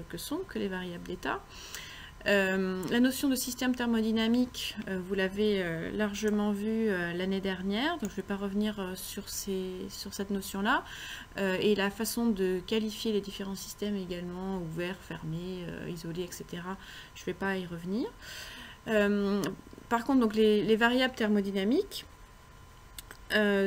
que sont que les variables d'état. La notion de système thermodynamique, vous l'avez largement vu l'année dernière, donc je ne vais pas revenir sur cette notion-là. Et la façon de qualifier les différents systèmes également, ouverts, fermés, isolés, etc. Je ne vais pas y revenir. Par contre, donc les variables thermodynamiques,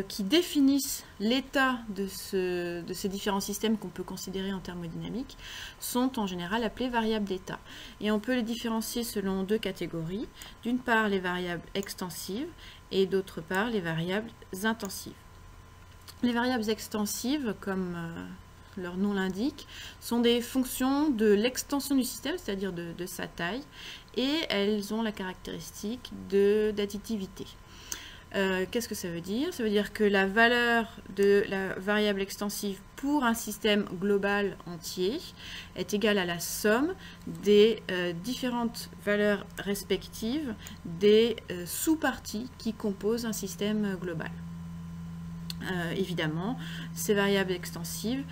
qui définissent l'état de ces différents systèmes qu'on peut considérer en thermodynamique sont en général appelées variables d'état. Et on peut les différencier selon deux catégories. D'une part, les variables extensives et d'autre part, les variables intensives. Les variables extensives, comme leur nom l'indique, sont des fonctions de l'extension du système, c'est-à-dire de sa taille, et elles ont la caractéristique d'additivité. Qu'est-ce que ça veut dire? Ça veut dire que la valeur de la variable extensive pour un système global entier est égale à la somme des différentes valeurs respectives des sous-parties qui composent un système global. Évidemment, ces variables extensives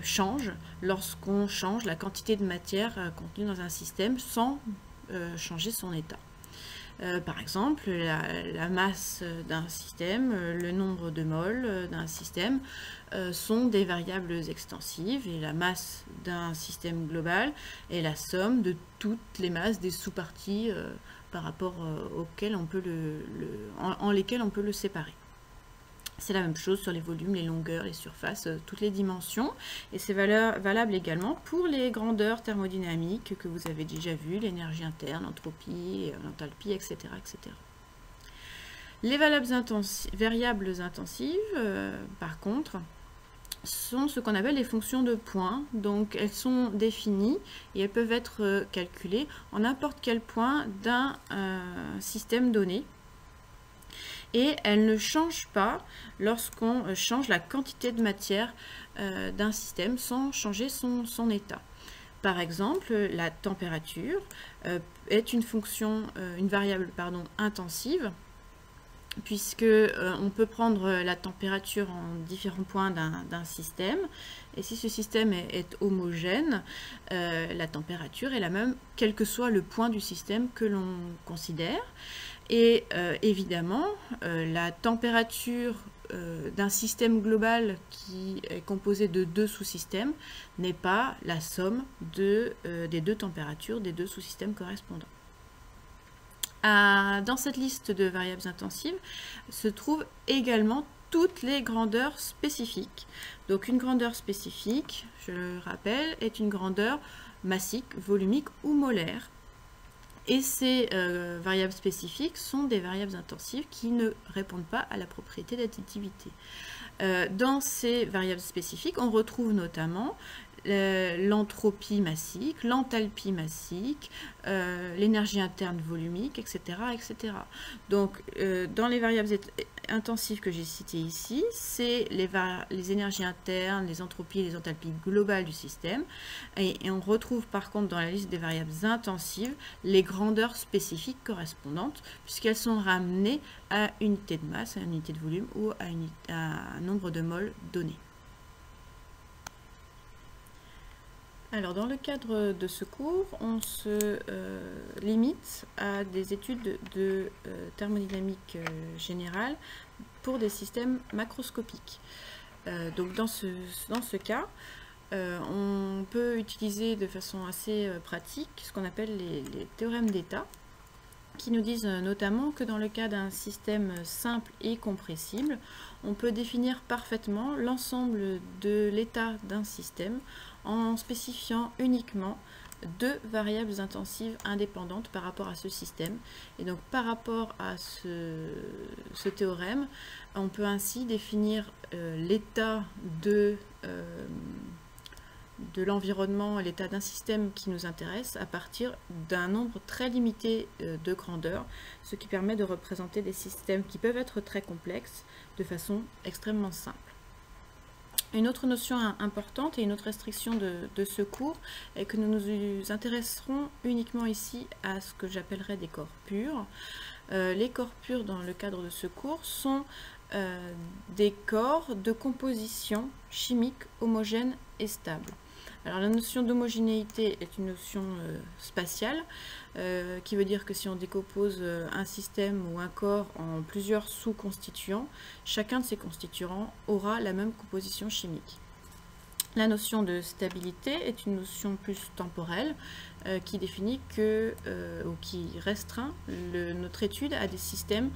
changent lorsqu'on change la quantité de matière contenue dans un système sans changer son état. Par exemple, la masse d'un système, le nombre de moles d'un système sont des variables extensives et la masse d'un système global est la somme de toutes les masses des sous-parties par rapport auxquelles on peut en lesquelles on peut le séparer. C'est la même chose sur les volumes, les longueurs, les surfaces, toutes les dimensions. Et c'est valable également pour les grandeurs thermodynamiques que vous avez déjà vues, l'énergie interne, l'entropie, l'enthalpie, etc., etc. Les variables intensives, par contre, sont ce qu'on appelle les fonctions de points. Donc elles sont définies et elles peuvent être calculées en n'importe quel point d'un système donné. Et elle ne change pas lorsqu'on change la quantité de matière d'un système sans changer son état. Par exemple, la température est une variable intensive, puisque on peut prendre la température en différents points d'un système, et si ce système est homogène, la température est la même, quel que soit le point du système que l'on considère. Et évidemment, la température d'un système global qui est composé de deux sous-systèmes n'est pas la somme des deux températures des deux sous-systèmes correspondants. Dans cette liste de variables intensives se trouvent également toutes les grandeurs spécifiques. Donc une grandeur spécifique, je le rappelle, est une grandeur massique, volumique ou molaire. Et ces variables spécifiques sont des variables intensives qui ne répondent pas à la propriété d'additivité. Dans ces variables spécifiques, on retrouve notamment l'entropie massique, l'enthalpie massique, l'énergie interne volumique, etc., etc. Donc, dans les variables intensives que j'ai citées ici, c'est les énergies internes, les entropies et les enthalpies globales du système. Et on retrouve par contre dans la liste des variables intensives les grandeurs spécifiques correspondantes, puisqu'elles sont ramenées à unité de masse, à une unité de volume ou à un nombre de moles donné. Alors, dans le cadre de ce cours, on se limite à des études de thermodynamique générale pour des systèmes macroscopiques. Donc, dans ce cas, on peut utiliser de façon assez pratique ce qu'on appelle les théorèmes d'état, qui nous disent notamment que dans le cas d'un système simple et compressible, on peut définir parfaitement l'ensemble de l'état d'un système en spécifiant uniquement deux variables intensives indépendantes par rapport à ce système. Et donc par rapport à ce théorème, on peut ainsi définir l'état de l'environnement, l'état d'un système qui nous intéresse à partir d'un nombre très limité de grandeurs, ce qui permet de représenter des systèmes qui peuvent être très complexes de façon extrêmement simple. Une autre notion importante et une autre restriction de ce cours est que nous nous intéresserons uniquement ici à ce que j'appellerais des corps purs. Les corps purs dans le cadre de ce cours sont des corps de composition chimique homogène et stable. Alors la notion d'homogénéité est une notion spatiale, qui veut dire que si on décompose un système ou un corps en plusieurs sous-constituants, chacun de ces constituants aura la même composition chimique. La notion de stabilité est une notion plus temporelle qui définit ou qui restreint notre étude à des systèmes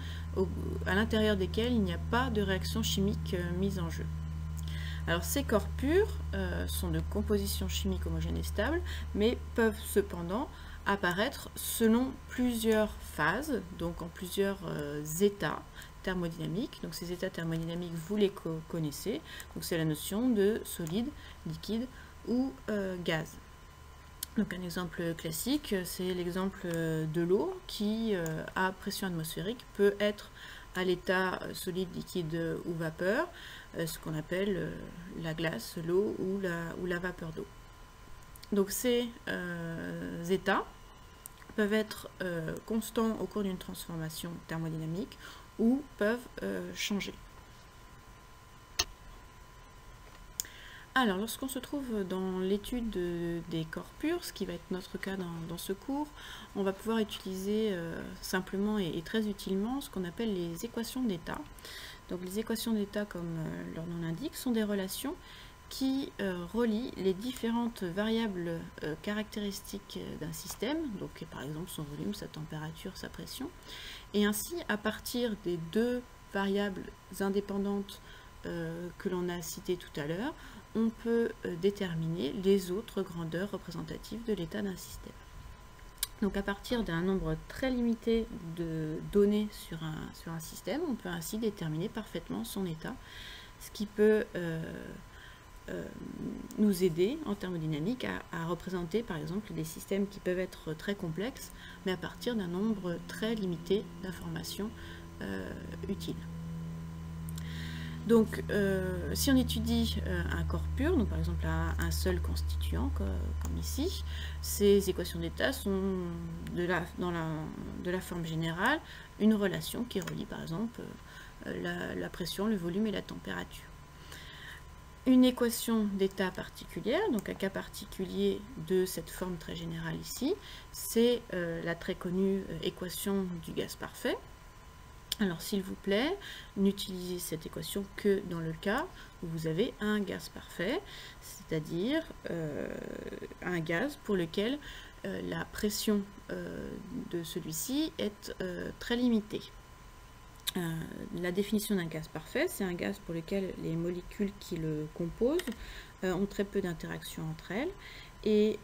à l'intérieur desquels il n'y a pas de réaction chimique mise en jeu. Alors ces corps purs sont de composition chimique homogène et stable, mais peuvent cependant apparaître selon plusieurs phases, donc en plusieurs états thermodynamiques. Donc ces états thermodynamiques, vous les connaissez. Donc c'est la notion de solide, liquide ou gaz. Donc un exemple classique, c'est l'exemple de l'eau qui, à pression atmosphérique, peut être à l'état solide, liquide ou vapeur, ce qu'on appelle la glace, l'eau ou la vapeur d'eau. Donc ces états peuvent être constants au cours d'une transformation thermodynamique ou peuvent changer. Alors, lorsqu'on se trouve dans l'étude des corps purs, ce qui va être notre cas dans ce cours, on va pouvoir utiliser simplement et très utilement ce qu'on appelle les équations d'état. Donc les équations d'état, comme leur nom l'indique, sont des relations qui relient les différentes variables caractéristiques d'un système, donc par exemple son volume, sa température, sa pression, et ainsi à partir des deux variables indépendantes que l'on a citées tout à l'heure, on peut déterminer les autres grandeurs représentatives de l'état d'un système. Donc à partir d'un nombre très limité de données sur un système, on peut ainsi déterminer parfaitement son état, ce qui peut nous aider en thermodynamique à représenter par exemple des systèmes qui peuvent être très complexes, mais à partir d'un nombre très limité d'informations utiles. Donc, si on étudie un corps pur, donc par exemple un seul constituant, comme ici, ces équations d'état sont de la forme générale une relation qui relie par exemple la pression, le volume et la température. Une équation d'état particulière, donc un cas particulier de cette forme très générale ici, c'est la très connue équation du gaz parfait. Alors s'il vous plaît, n'utilisez cette équation que dans le cas où vous avez un gaz parfait, c'est-à-dire un gaz pour lequel la pression de celui-ci est très limitée. La définition d'un gaz parfait, c'est un gaz pour lequel les molécules qui le composent ont très peu d'interactions entre elles. Et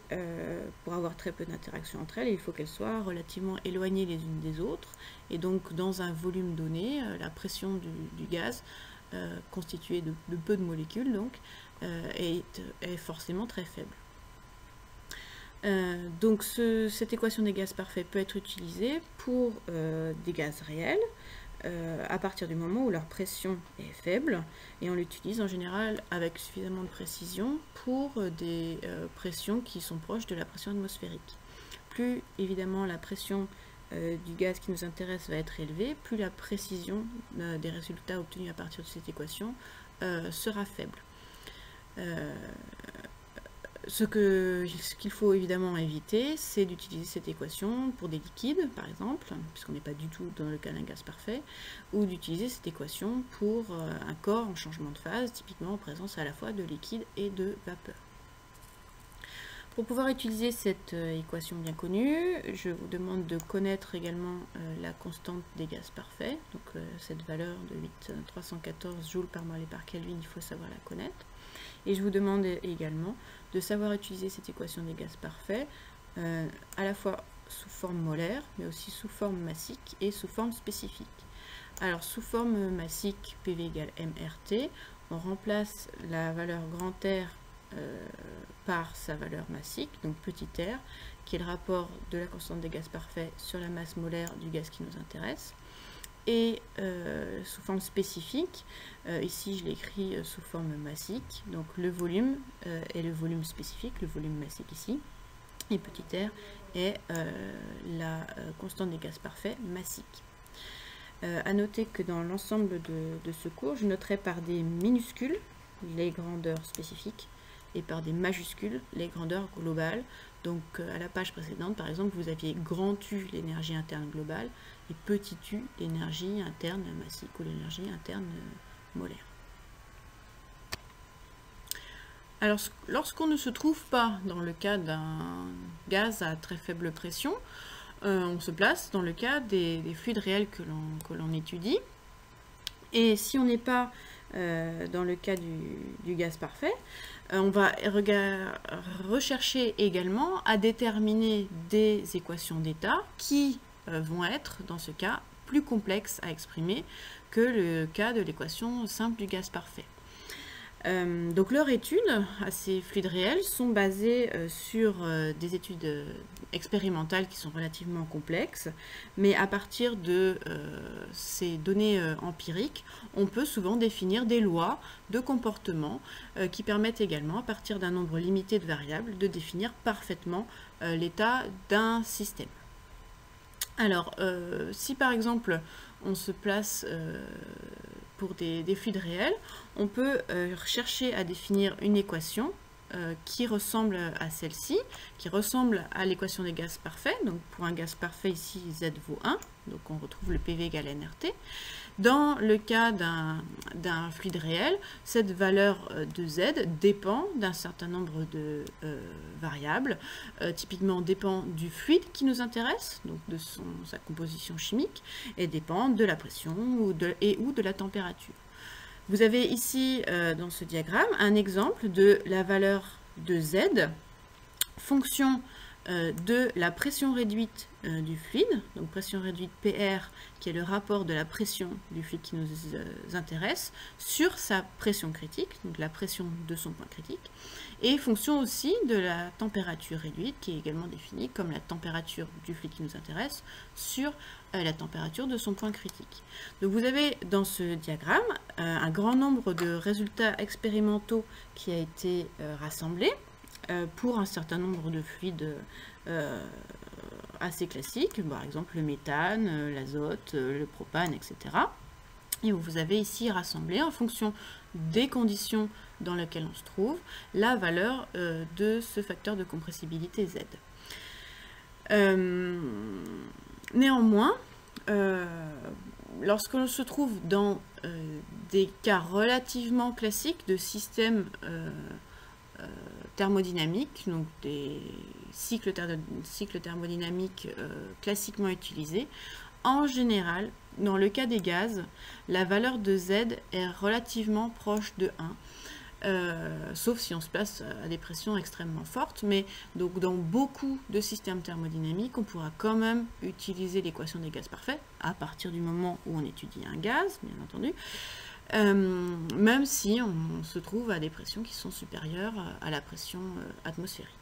pour avoir très peu d'interactions entre elles, il faut qu'elles soient relativement éloignées les unes des autres. Et donc, dans un volume donné, la pression du gaz, constituée de peu de molécules, donc, est forcément très faible. Donc, cette équation des gaz parfaits peut être utilisée pour des gaz réels, à partir du moment où leur pression est faible, et on l'utilise en général avec suffisamment de précision pour des pressions qui sont proches de la pression atmosphérique. Plus évidemment la pression du gaz qui nous intéresse va être élevée, plus la précision des résultats obtenus à partir de cette équation sera faible. Ce qu'il faut évidemment éviter, c'est d'utiliser cette équation pour des liquides, par exemple, puisqu'on n'est pas du tout dans le cas d'un gaz parfait, ou d'utiliser cette équation pour un corps en changement de phase, typiquement en présence à la fois de liquide et de vapeur. Pour pouvoir utiliser cette équation bien connue, je vous demande de connaître également la constante des gaz parfaits, donc cette valeur de 8,314 joules par mol et par Kelvin, il faut savoir la connaître. Et je vous demande également de savoir utiliser cette équation des gaz parfaits à la fois sous forme molaire, mais aussi sous forme massique et sous forme spécifique. Alors sous forme massique, PV égale MRT, on remplace la valeur grand R par sa valeur massique, donc petit r, qui est le rapport de la constante des gaz parfaits sur la masse molaire du gaz qui nous intéresse. Et sous forme spécifique, ici je l'écris sous forme massique, donc le volume est le volume spécifique, le volume massique ici, et petit r est la constante des gaz parfaits massique. À noter que dans l'ensemble de ce cours, je noterai par des minuscules les grandeurs spécifiques et par des majuscules les grandeurs globales. Donc à la page précédente, par exemple, vous aviez grand U, l'énergie interne globale, et petit u, l'énergie interne massique ou l'énergie interne molaire. Alors, lorsqu'on ne se trouve pas dans le cas d'un gaz à très faible pression, on se place dans le cas des fluides réels que l'on étudie. Et si on n'est pas dans le cas du gaz parfait, on va rechercher également à déterminer des équations d'état qui vont être, dans ce cas, plus complexes à exprimer que le cas de l'équation simple du gaz parfait. Donc leurs études à ces fluides réels sont basées sur des études expérimentales qui sont relativement complexes, mais à partir de ces données empiriques, on peut souvent définir des lois de comportement qui permettent également, à partir d'un nombre limité de variables, de définir parfaitement l'état d'un système. Alors, si par exemple on se place pour des fluides réels, on peut chercher à définir une équation qui ressemble à celle-ci, qui ressemble à l'équation des gaz parfaits. Donc pour un gaz parfait ici, Z vaut 1, donc on retrouve le PV égale nRT. Dans le cas d'un fluide réel, cette valeur de Z dépend d'un certain nombre de variables. Typiquement, dépend du fluide qui nous intéresse, donc de sa composition chimique, et dépend de la pression ou de la température. Vous avez ici, dans ce diagramme, un exemple de la valeur de Z, fonction de la pression réduite du fluide, donc pression réduite PR, qui est le rapport de la pression du fluide qui nous intéresse, sur sa pression critique, donc la pression de son point critique, et fonction aussi de la température réduite, qui est également définie comme la température du fluide qui nous intéresse, sur la température de son point critique. Donc vous avez dans ce diagramme un grand nombre de résultats expérimentaux qui a été rassemblé pour un certain nombre de fluides assez classiques, par exemple le méthane, l'azote, le propane, etc. Et vous avez ici rassemblé, en fonction des conditions dans lesquelles on se trouve, la valeur de ce facteur de compressibilité Z. Néanmoins, lorsque l'on se trouve dans des cas relativement classiques de systèmes thermodynamiques, donc des cycles thermodynamiques classiquement utilisés, en général, dans le cas des gaz, la valeur de Z est relativement proche de 1, sauf si on se place à des pressions extrêmement fortes, mais donc dans beaucoup de systèmes thermodynamiques, on pourra quand même utiliser l'équation des gaz parfaits, à partir du moment où on étudie un gaz, bien entendu, même si on se trouve à des pressions qui sont supérieures à la pression atmosphérique.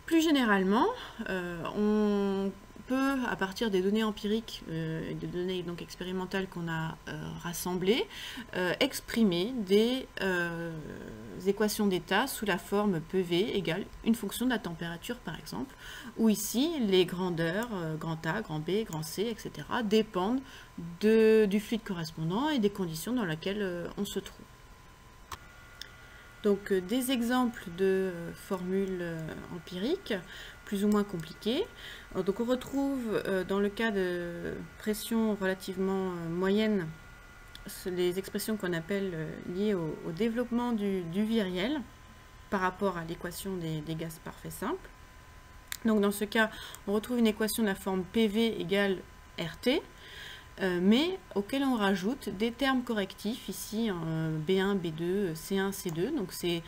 Plus généralement, on peut, à partir des données empiriques et des données donc expérimentales qu'on a rassemblées, exprimer des équations d'état sous la forme PV égale une fonction de la température, par exemple, où ici les grandeurs, grand A, grand B, grand C, etc., dépendent du fluide correspondant et des conditions dans lesquelles on se trouve. Donc des exemples de formules empiriques plus ou moins compliquées. Donc on retrouve dans le cas de pression relativement moyenne les expressions qu'on appelle liées au développement du viriel par rapport à l'équation des gaz parfaits simples. Donc dans ce cas, on retrouve une équation de la forme PV égale RT, mais auquel on rajoute des termes correctifs, ici B1, B2, C1, C2, donc ces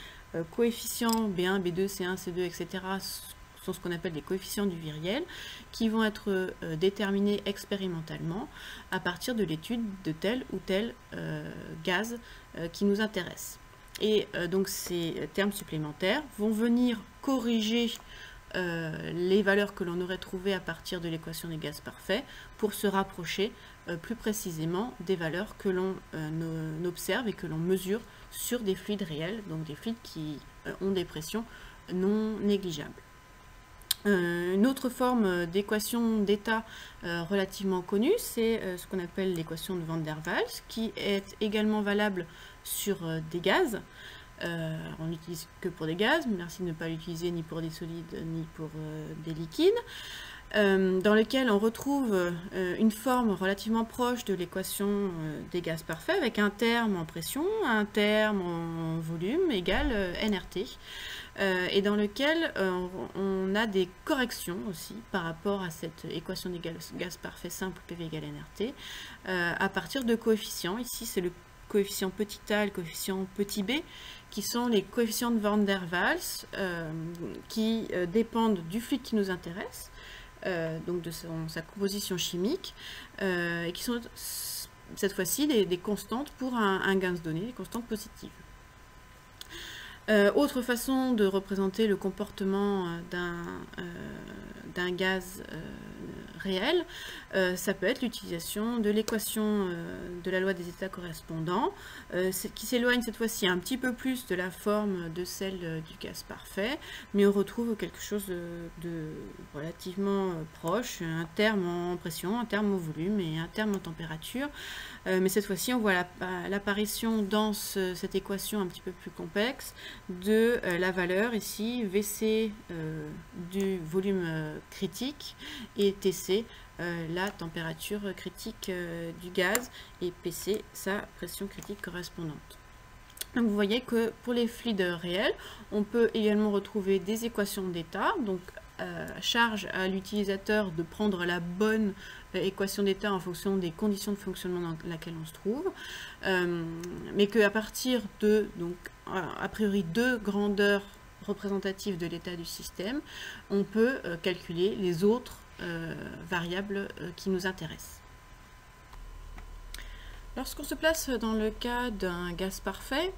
coefficients B1, B2, C1, C2, etc. sont ce qu'on appelle des coefficients du viriel, qui vont être déterminés expérimentalement à partir de l'étude de tel ou tel gaz qui nous intéresse. Et donc ces termes supplémentaires vont venir corriger les valeurs que l'on aurait trouvées à partir de l'équation des gaz parfaits pour se rapprocher plus précisément des valeurs que l'on observe et que l'on mesure sur des fluides réels, donc des fluides qui ont des pressions non négligeables. Une autre forme d'équation d'état relativement connue, c'est ce qu'on appelle l'équation de Van der Waals, qui est également valable sur des gaz. On n'utilise que pour des gaz, merci de ne pas l'utiliser ni pour des solides ni pour des liquides. Dans lequel on retrouve une forme relativement proche de l'équation des gaz parfaits, avec un terme en pression, un terme en volume égal nRT, et dans lequel on a des corrections aussi par rapport à cette équation des gaz parfaits simple PV égale nRT, à partir de coefficients. Ici, c'est le coefficient petit a et le coefficient petit b, qui sont les coefficients de Van der Waals, qui dépendent du fluide qui nous intéresse, donc de sa composition chimique, et qui sont cette fois-ci des constantes pour un gaz donné, des constantes positives. Autre façon de représenter le comportement d'un gaz réel, ça peut être l'utilisation de l'équation de la loi des états correspondants, qui s'éloigne cette fois-ci un petit peu plus de la forme de celle du gaz parfait, mais on retrouve quelque chose de relativement proche, un terme en pression, un terme au volume et un terme en température, mais cette fois-ci on voit l'apparition dans cette équation un petit peu plus complexe de la valeur ici VC du volume critique et TC la température critique du gaz et PC sa pression critique correspondante. Donc vous voyez que pour les fluides réels, on peut également retrouver des équations d'état, donc charge à l'utilisateur de prendre la bonne équation d'état en fonction des conditions de fonctionnement dans laquelle on se trouve, mais qu'à partir de, donc, a priori, deux grandeurs représentatives de l'état du système, on peut calculer les autres variables qui nous intéressent. Lorsqu'on se place dans le cas d'un gaz parfait,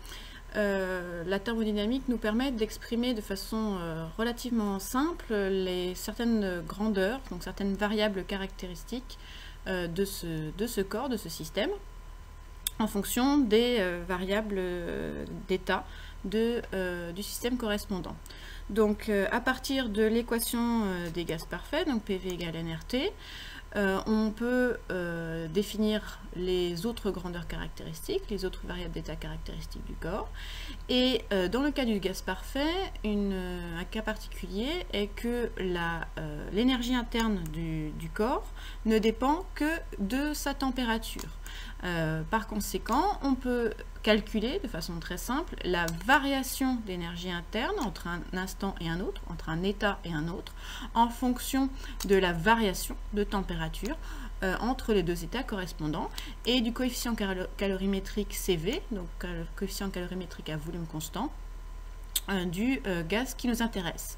la thermodynamique nous permet d'exprimer de façon relativement simple certaines grandeurs, donc certaines variables caractéristiques de ce corps, de ce système, en fonction des variables d'état du système correspondant. Donc à partir de l'équation des gaz parfaits, donc PV égale nRT, on peut définir les autres grandeurs caractéristiques, les autres variables d'état caractéristiques du corps. Et dans le cas du gaz parfait, un cas particulier est que l'énergie interne du corps ne dépend que de sa température. Par conséquent, on peut calculer de façon très simple la variation d'énergie interne entre un instant et un autre, entre un état et un autre, en fonction de la variation de température entre les deux états correspondants et du coefficient calorimétrique CV, donc coefficient calorimétrique à volume constant, du gaz qui nous intéresse.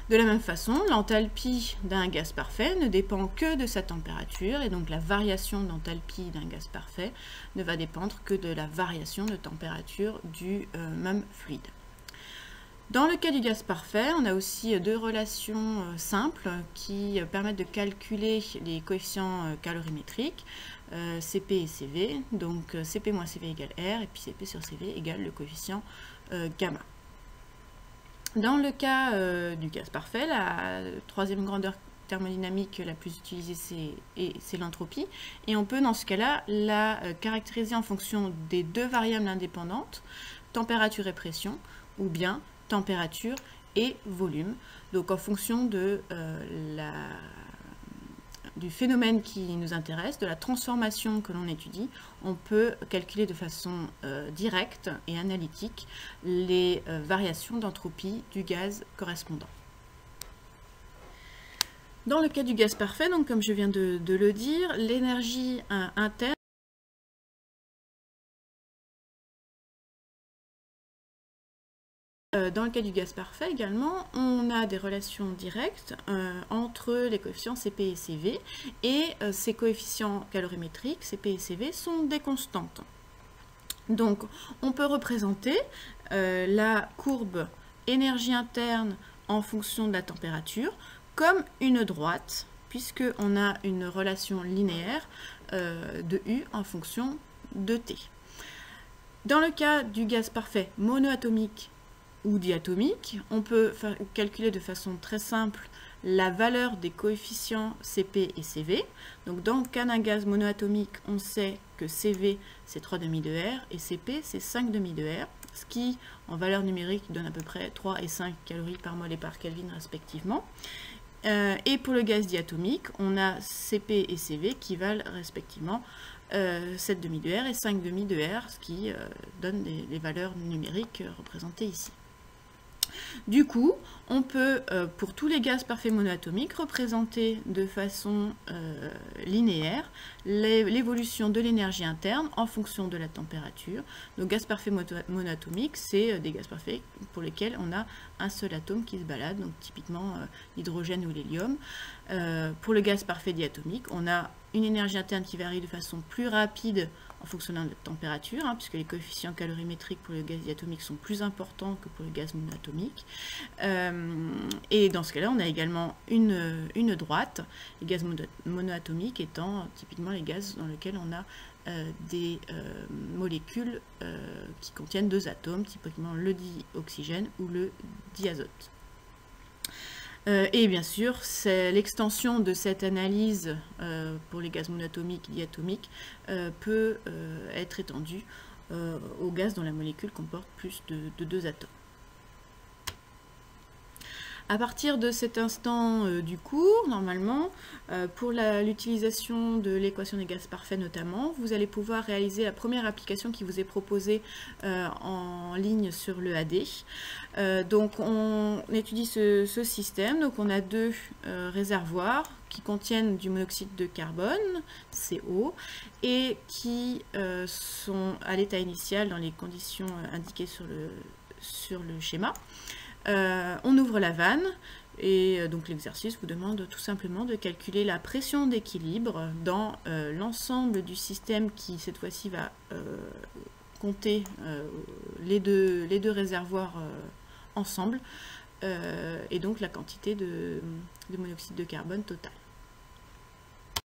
De la même façon, l'enthalpie d'un gaz parfait ne dépend que de sa température, et donc la variation d'enthalpie d'un gaz parfait ne va dépendre que de la variation de température du même fluide. Dans le cas du gaz parfait, on a aussi deux relations simples qui permettent de calculer les coefficients calorimétriques, Cp et Cv, donc Cp moins Cv égale R, et puis Cp sur Cv égale le coefficient gamma. Dans le cas du gaz parfait, la troisième grandeur thermodynamique la plus utilisée, c'est l'entropie. Et on peut, dans ce cas-là, la caractériser en fonction des deux variables indépendantes, température et pression, ou bien température et volume. Donc en fonction de du phénomène qui nous intéresse, de la transformation que l'on étudie, on peut calculer de façon directe et analytique les variations d'entropie du gaz correspondant. Dans le cas du gaz parfait, donc comme je viens de le dire, l'énergie interne dans le cas du gaz parfait également, on a des relations directes entre les coefficients Cp et Cv, et ces coefficients calorimétriques, Cp et Cv, sont des constantes. Donc on peut représenter la courbe énergie interne en fonction de la température comme une droite, puisqu'on a une relation linéaire de U en fonction de T. Dans le cas du gaz parfait monoatomique ou diatomique, on peut calculer de façon très simple la valeur des coefficients Cp et Cv. Donc dans le cas d'un gaz monoatomique, on sait que Cv c'est 3,5 de R et Cp c'est 5,5 de R, ce qui en valeur numérique donne à peu près 3 et 5 calories par mol et par Kelvin respectivement. Et pour le gaz diatomique, on a Cp et Cv qui valent respectivement 7,5 de R et 5,5 de R, ce qui donne les valeurs numériques représentées ici. Du coup, on peut, pour tous les gaz parfaits monoatomiques, représenter de façon linéaire l'évolution de l'énergie interne en fonction de la température. Nos gaz parfaits monoatomiques, c'est des gaz parfaits pour lesquels on a un seul atome qui se balade, donc typiquement l'hydrogène ou l'hélium. Pour le gaz parfait diatomique, on a une énergie interne qui varie de façon plus rapide en fonction de la température, puisque les coefficients calorimétriques pour le gaz diatomique sont plus importants que pour le gaz monoatomique. Et dans ce cas-là, on a également une droite, les gaz monoatomiques étant typiquement les gaz dans lesquels on a des molécules qui contiennent 2 atomes, typiquement le dioxygène ou le diazote. Et bien sûr, l'extension de cette analyse pour les gaz monoatomiques et diatomiques peut être étendue aux gaz dont la molécule comporte plus de 2 atomes. À partir de cet instant du cours, normalement, pour l'utilisation de l'équation des gaz parfaits notamment, vous allez pouvoir réaliser la première application qui vous est proposée en ligne sur le AD. Donc on étudie ce système, donc on a 2 réservoirs qui contiennent du monoxyde de carbone, CO, et qui sont à l'état initial dans les conditions indiquées sur le schéma. On ouvre la vanne et donc l'exercice vous demande tout simplement de calculer la pression d'équilibre dans l'ensemble du système qui cette fois-ci va compter les deux réservoirs ensemble et donc la quantité de monoxyde de carbone totale.